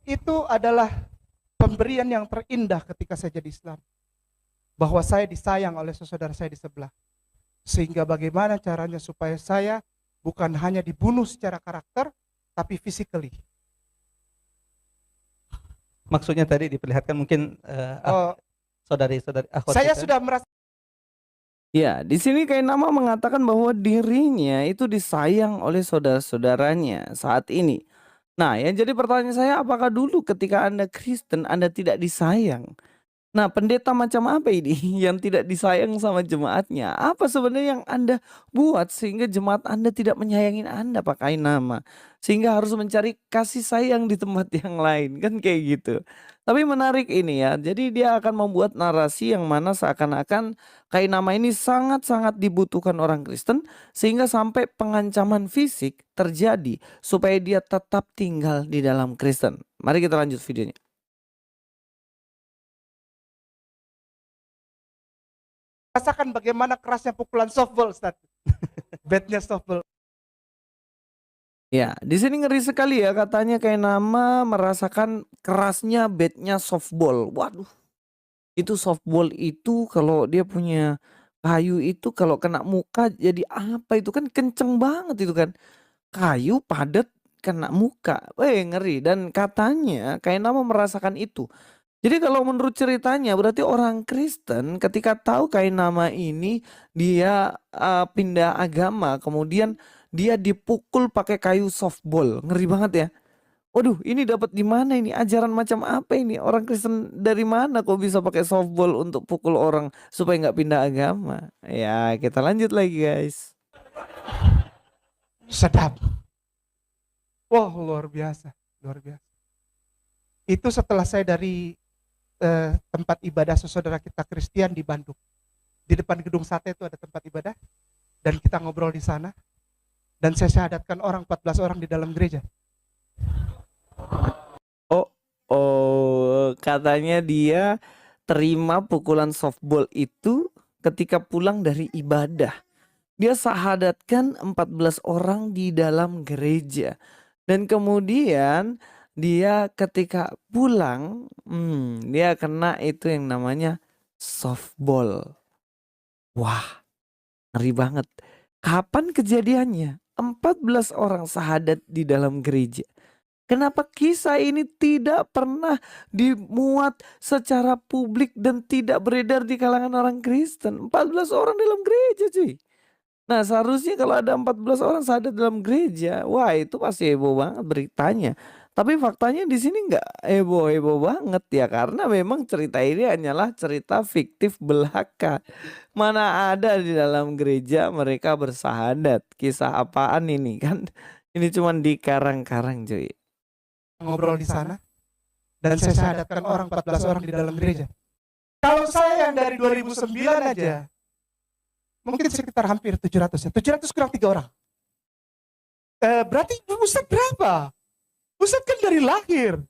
Itu adalah pemberian yang terindah ketika saya jadi Islam. Bahwa saya disayang oleh saudara saya di sebelah. Sehingga bagaimana caranya supaya saya bukan hanya dibunuh secara karakter, tapi physically. Maksudnya tadi diperlihatkan mungkin saudari-saudari saya sudah merasa. Ya, di sini kayak nama mengatakan bahwa dirinya itu disayang oleh saudara-saudaranya saat ini. Nah, yang jadi pertanyaan saya, apakah dulu ketika Anda Kristen Anda tidak disayang? Nah, pendeta macam apa ini yang tidak disayang sama jemaatnya? Apa sebenarnya yang Anda buat sehingga jemaat Anda tidak menyayangi Anda pakai nama? Sehingga harus mencari kasih sayang di tempat yang lain, kan kayak gitu. Tapi menarik ini ya, jadi dia akan membuat narasi yang mana seakan-akan kain nama ini sangat-sangat dibutuhkan orang Kristen sehingga sampai pengancaman fisik terjadi supaya dia tetap tinggal di dalam Kristen. Mari kita lanjut videonya. Rasakan bagaimana kerasnya pukulan softball, Ustaz. Batnya softball. Ya, di sini ngeri sekali ya, katanya kayak nama merasakan kerasnya batnya softball. Waduh, itu softball itu kalau dia punya kayu itu kalau kena muka jadi apa itu kan kenceng banget itu kan. Kayu padat kena muka. Ngeri, dan katanya kayak nama merasakan itu. Jadi kalau menurut ceritanya berarti orang Kristen ketika tahu kain nama ini dia pindah agama, kemudian dia dipukul pakai kayu softball. Ngeri banget ya. Waduh, ini dapat di mana ini? Ajaran macam apa ini? Orang Kristen dari mana kok bisa pakai softball untuk pukul orang supaya nggak pindah agama? Ya, kita lanjut lagi guys. Sedap. Wah, luar biasa, luar biasa. Itu setelah saya dari tempat ibadah saudara kita Kristen di Bandung. Di depan gedung sate itu ada tempat ibadah dan kita ngobrol di sana. Dan saya syahadatkan 14 orang di dalam gereja. Katanya dia terima pukulan softball itu ketika pulang dari ibadah. Dia sahadatkan 14 orang di dalam gereja. Dan kemudian dia ketika pulang, dia kena itu yang namanya softball. Wah, ngeri banget. Kapan kejadiannya? 14 orang sahadat di dalam gereja. Kenapa kisah ini tidak pernah dimuat secara publik dan tidak beredar di kalangan orang Kristen? 14 orang dalam gereja cuy. Nah seharusnya kalau ada 14 orang sahadat dalam gereja, wah itu pasti heboh banget beritanya. Tapi faktanya di sini nggak heboh-heboh banget ya, karena memang cerita ini hanyalah cerita fiktif belaka. Mana ada di dalam gereja mereka bersahadat? Kisah apaan ini kan? Ini cuma dikarang-karang cuy. Ngobrol di sana dan saya syahadatkan 14 orang di dalam gereja. Kalau saya yang dari 2009 aja mungkin sekitar hampir 700 ya. 700 kurang 3 orang. Berarti Ustaz berapa? Ustaz kan dari lahir.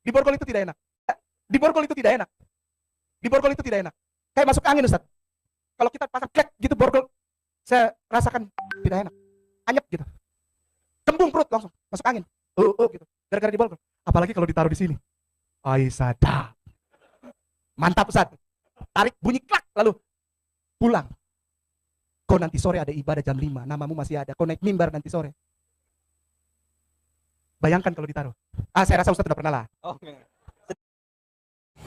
Di borgol itu tidak enak. Di borgol itu tidak enak. Di borgol itu tidak enak. Kayak masuk angin Ustaz. Kalau kita pasang klek gitu borgol, saya rasakan tidak enak. Anyep gitu. Kembung perut langsung, masuk angin. Gitu. Gara-gara di borgol. Apalagi kalau ditaruh di sini. Aisyah. Mantap Ustaz. Tarik bunyi klak lalu pulang. Kau nanti sore ada ibadah jam 5, namamu masih ada. Kau naik mimbar nanti sore. Bayangkan kalau ditaruh. Saya rasa Ustaz sudah pernah lah.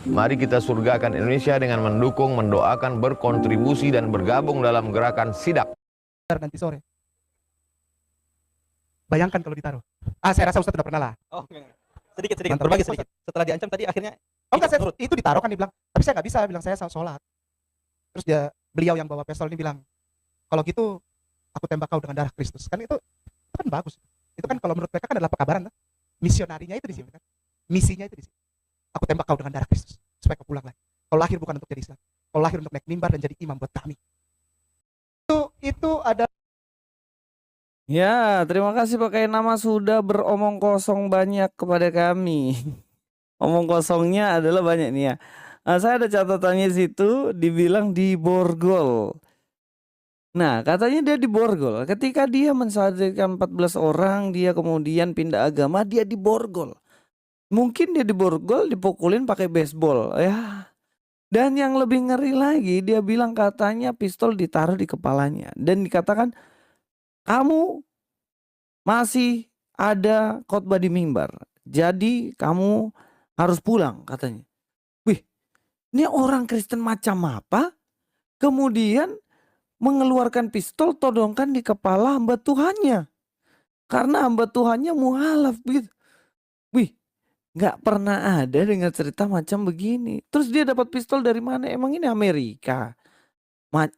Mari kita surgakan Indonesia dengan mendukung, mendoakan, berkontribusi, dan bergabung dalam gerakan SIDAK. Nanti sore. Bayangkan kalau ditaruh. Saya rasa Ustaz sudah pernah lah. Sedikit, berbagi sedikit. Setelah diancam tadi akhirnya itu ditaruh kan dibilang. Tapi saya nggak bisa, bilang saya sholat. Terus beliau yang bawa pistol ini bilang, kalau gitu aku tembak kau dengan darah Kristus. Kan itu kan bagus. Itu kan kalau menurut mereka kan adalah pekabaran. Misionarinya itu di sini kan. Misinya itu di sini. Aku tembak kau dengan darah Kristus supaya kau pulang lagi. Kau lahir bukan untuk jadi Islam. Kau lahir untuk naik mimbar dan jadi imam buat kami. Itu ada. Ya, terima kasih pakai nama sudah beromong kosong banyak kepada kami. Omong kosongnya adalah banyak nih ya. Saya ada catatannya situ, dibilang di borgol. Nah, katanya dia diborgol. Ketika dia mensadarkan 14 orang, dia kemudian pindah agama, dia diborgol. Mungkin dia diborgol, dipukulin pakai baseball ya. Dan yang lebih ngeri lagi, dia bilang katanya pistol ditaruh di kepalanya dan dikatakan, "Kamu masih ada khotbah di mimbar. Jadi kamu harus pulang," katanya. Wih, ini orang Kristen macam apa? Kemudian mengeluarkan pistol todongkan di kepala hamba Tuhannya. Karena hamba Tuhannya mualaf begitu. Wih, nggak pernah ada dengar cerita macam begini. Terus dia dapat pistol dari mana? Emang ini Amerika?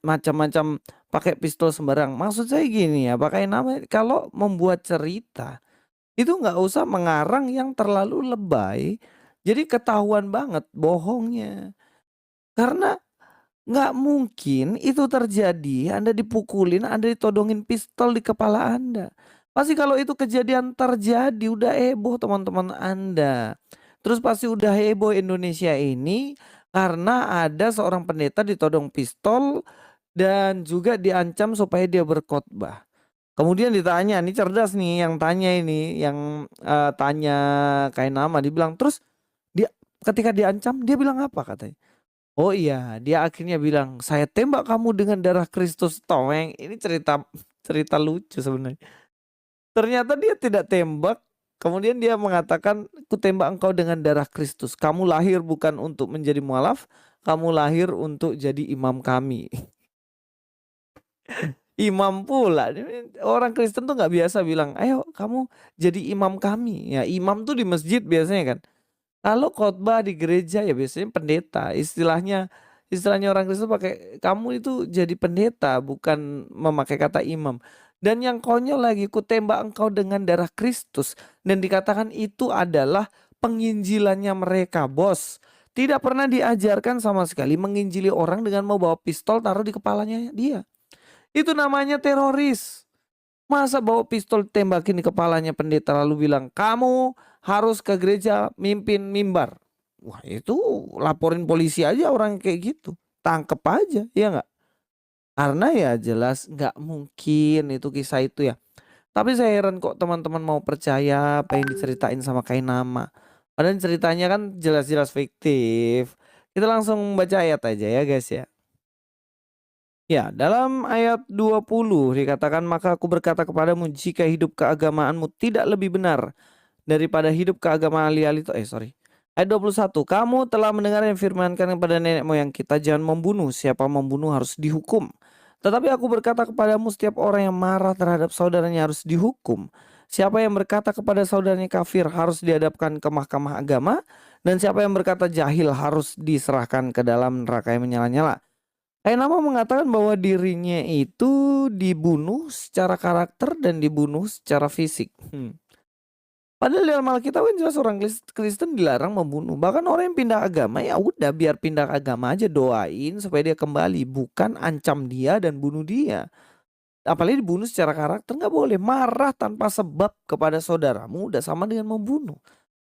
Macam-macam pakai pistol sembarang. Maksud saya gini ya, pakai nama kalau membuat cerita itu nggak usah mengarang yang terlalu lebay. Jadi ketahuan banget bohongnya. Karena nggak mungkin itu terjadi, Anda dipukulin, Anda ditodongin pistol di kepala Anda. Pasti kalau itu kejadian terjadi udah heboh teman-teman Anda. Terus pasti udah heboh Indonesia ini karena ada seorang pendeta ditodong pistol dan juga diancam supaya dia berkhotbah. Kemudian ditanya, ini cerdas nih yang tanya ini, yang tanya kayak nama, dibilang terus dia ketika diancam dia bilang apa katanya? Oh iya, dia akhirnya bilang, "Saya tembak kamu dengan darah Kristus." Toeng. Ini cerita cerita lucu sebenarnya. Ternyata dia tidak tembak, kemudian dia mengatakan, "Ku tembak engkau dengan darah Kristus. Kamu lahir bukan untuk menjadi mualaf, kamu lahir untuk jadi imam kami." Imam pula. Orang Kristen tuh nggak biasa bilang, "Ayo kamu jadi imam kami." Ya imam tuh di masjid biasanya kan. Kalau khotbah di gereja ya biasanya pendeta. Istilahnya orang Kristen pakai kamu itu jadi pendeta bukan memakai kata imam. Dan yang konyol lagi, "Ku tembak engkau dengan darah Kristus." Dan dikatakan itu adalah penginjilannya mereka, bos. Tidak pernah diajarkan sama sekali menginjili orang dengan mau bawa pistol taruh di kepalanya dia. Itu namanya teroris. Masa bawa pistol tembakin di kepalanya pendeta lalu bilang, "Kamu harus ke gereja mimpin mimbar." Wah itu laporin polisi aja orang kayak gitu. Tangkep aja, ya nggak? Karena ya jelas nggak mungkin itu kisah itu ya. Tapi saya heran kok teman-teman mau percaya apa yang diceritain sama kain nama. Padahal ceritanya kan jelas-jelas fiktif. Kita langsung baca ayat aja ya guys ya. Ya, dalam ayat 20 dikatakan, "Maka aku berkata kepadamu, jika hidup keagamaanmu tidak lebih benar daripada hidup keagamaan ahli-ahli itu." Ayat 21, "Kamu telah mendengar yang firmankan kepada nenek moyang kita, jangan membunuh. Siapa membunuh harus dihukum. Tetapi aku berkata kepadamu, setiap orang yang marah terhadap saudaranya harus dihukum. Siapa yang berkata kepada saudaranya kafir harus dihadapkan ke mahkamah agama. Dan siapa yang berkata jahil harus diserahkan ke dalam neraka yang menyala-nyala." Nama mengatakan bahwa dirinya itu dibunuh secara karakter dan dibunuh secara fisik. Padahal dalam Alkitab kan jelas orang Kristen dilarang membunuh. Bahkan orang yang pindah agama ya udah biar pindah agama aja, doain supaya dia kembali, bukan ancam dia dan bunuh dia. Apalagi dibunuh secara karakter nggak boleh. Marah tanpa sebab kepada saudaramu udah sama dengan membunuh.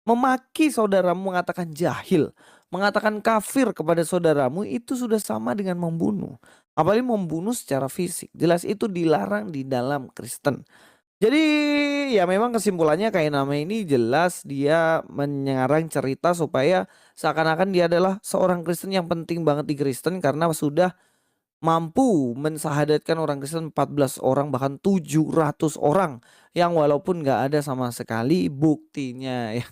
Memaki saudaramu, mengatakan jahil, mengatakan kafir kepada saudaramu itu sudah sama dengan membunuh. Apalagi membunuh secara fisik. Jelas itu dilarang di dalam Kristen. Jadi ya memang kesimpulannya kayak nama ini jelas dia mengarang cerita supaya seakan-akan dia adalah seorang Kristen yang penting banget di Kristen karena sudah mampu mensahadatkan orang Kristen 14 orang bahkan 700 orang yang walaupun nggak ada sama sekali buktinya ya.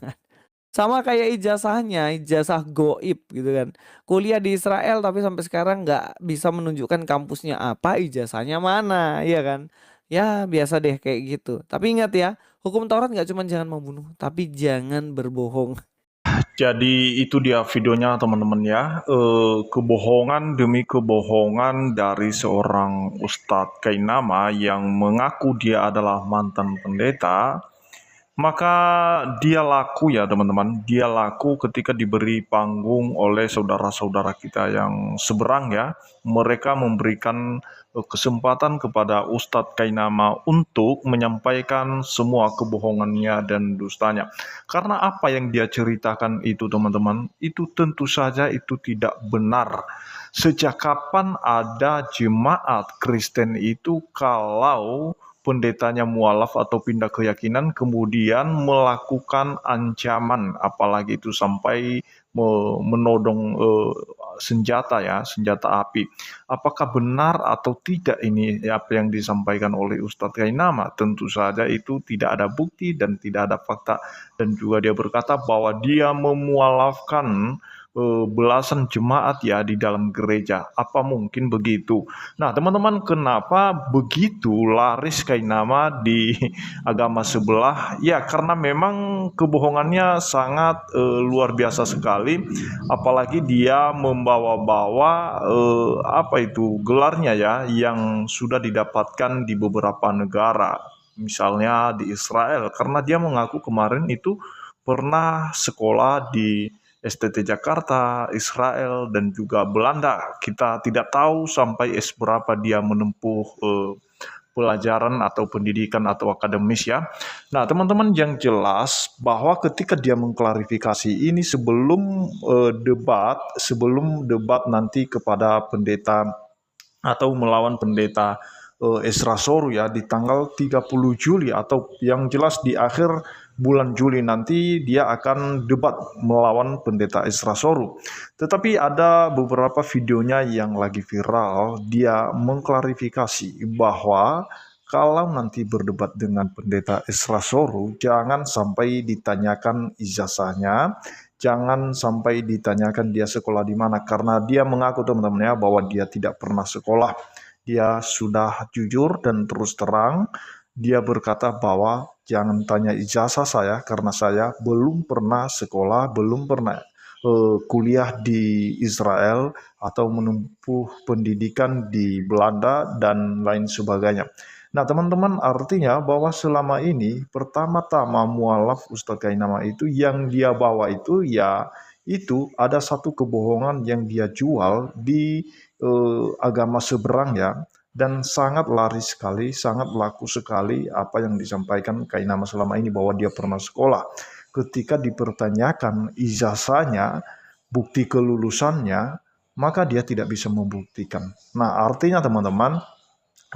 Sama kayak ijazahnya, ijazah goib gitu kan. Kuliah di Israel tapi sampai sekarang nggak bisa menunjukkan kampusnya apa, ijazahnya mana, ya kan. Ya biasa deh kayak gitu. Tapi ingat ya, hukum Taurat nggak cuma jangan membunuh, tapi jangan berbohong. Jadi itu dia videonya teman-teman ya. Kebohongan demi kebohongan dari seorang Ustadz Kainama yang mengaku dia adalah mantan pendeta. Maka dia laku ya teman-teman, dia laku ketika diberi panggung oleh saudara-saudara kita yang seberang ya. Mereka memberikan kesempatan kepada Ustadz Kainama untuk menyampaikan semua kebohongannya dan dustanya. Karena apa yang dia ceritakan itu teman-teman, itu tentu saja itu tidak benar. Sejak kapan ada jemaat Kristen itu kalau pendetanya mualaf atau pindah keyakinan, kemudian melakukan ancaman, apalagi itu sampai menodong senjata ya, senjata api. Apakah benar atau tidak ini apa yang disampaikan oleh Ustadz Kainama? Tentu saja itu tidak ada bukti dan tidak ada fakta. Dan juga dia berkata bahwa dia memualafkan belasan jemaat ya di dalam gereja. Apa mungkin begitu? Nah, teman-teman, kenapa begitu laris Kainama di agama sebelah? Ya, karena memang kebohongannya sangat luar biasa sekali. Apalagi dia membawa-bawa apa itu gelarnya ya, yang sudah didapatkan di beberapa negara. Misalnya di Israel, karena dia mengaku kemarin itu pernah sekolah di STT Jakarta, Israel, dan juga Belanda. Kita tidak tahu sampai berapa dia menempuh pelajaran atau pendidikan atau akademis ya. Nah, teman-teman, yang jelas bahwa ketika dia mengklarifikasi ini sebelum debat nanti kepada pendeta atau melawan pendeta Ezra Soru ya di tanggal 30 Juli atau yang jelas di akhir bulan Juli nanti dia akan debat melawan pendeta Ezra Soru. Tetapi ada beberapa videonya yang lagi viral, dia mengklarifikasi bahwa kalau nanti berdebat dengan pendeta Ezra Soru, jangan sampai ditanyakan ijazahnya, jangan sampai ditanyakan dia sekolah di mana, karena dia mengaku teman-temannya bahwa dia tidak pernah sekolah. Dia sudah jujur dan terus terang, dia berkata bahwa jangan tanya ijazah saya karena saya belum pernah sekolah, belum pernah kuliah di Israel atau menempuh pendidikan di Belanda dan lain sebagainya. Nah, teman-teman, artinya bahwa selama ini pertama-tama mualaf Ustadz Kainama itu yang dia bawa itu ya itu ada satu kebohongan yang dia jual di agama seberang ya, dan sangat laris sekali, sangat laku sekali apa yang disampaikan Kainama selama ini bahwa dia pernah sekolah. Ketika dipertanyakan ijazahnya, bukti kelulusannya, maka dia tidak bisa membuktikan. Nah, artinya teman-teman,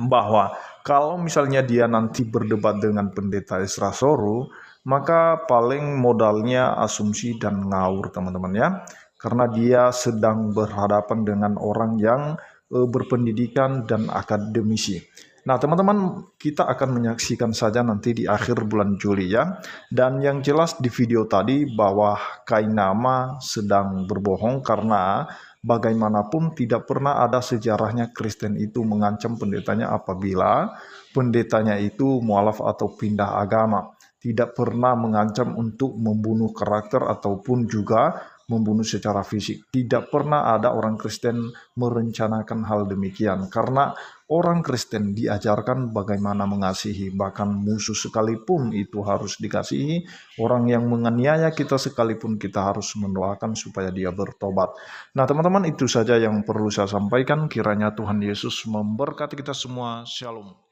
bahwa kalau misalnya dia nanti berdebat dengan pendeta Ezra Soru, maka paling modalnya asumsi dan ngawur teman-teman ya. Karena dia sedang berhadapan dengan orang yang berpendidikan dan akademisi. Nah, teman-teman, kita akan menyaksikan saja nanti di akhir bulan Juli ya. Dan yang jelas di video tadi bahwa Kainama sedang berbohong karena bagaimanapun tidak pernah ada sejarahnya Kristen itu mengancam pendetanya apabila pendetanya itu mualaf atau pindah agama. Tidak pernah mengancam untuk membunuh karakter ataupun juga membunuh secara fisik. Tidak pernah ada orang Kristen merencanakan hal demikian. Karena orang Kristen diajarkan bagaimana mengasihi. Bahkan musuh sekalipun itu harus dikasihi. Orang yang menganiaya kita sekalipun kita harus mendoakan supaya dia bertobat. Nah, teman-teman, itu saja yang perlu saya sampaikan. Kiranya Tuhan Yesus memberkati kita semua. Shalom.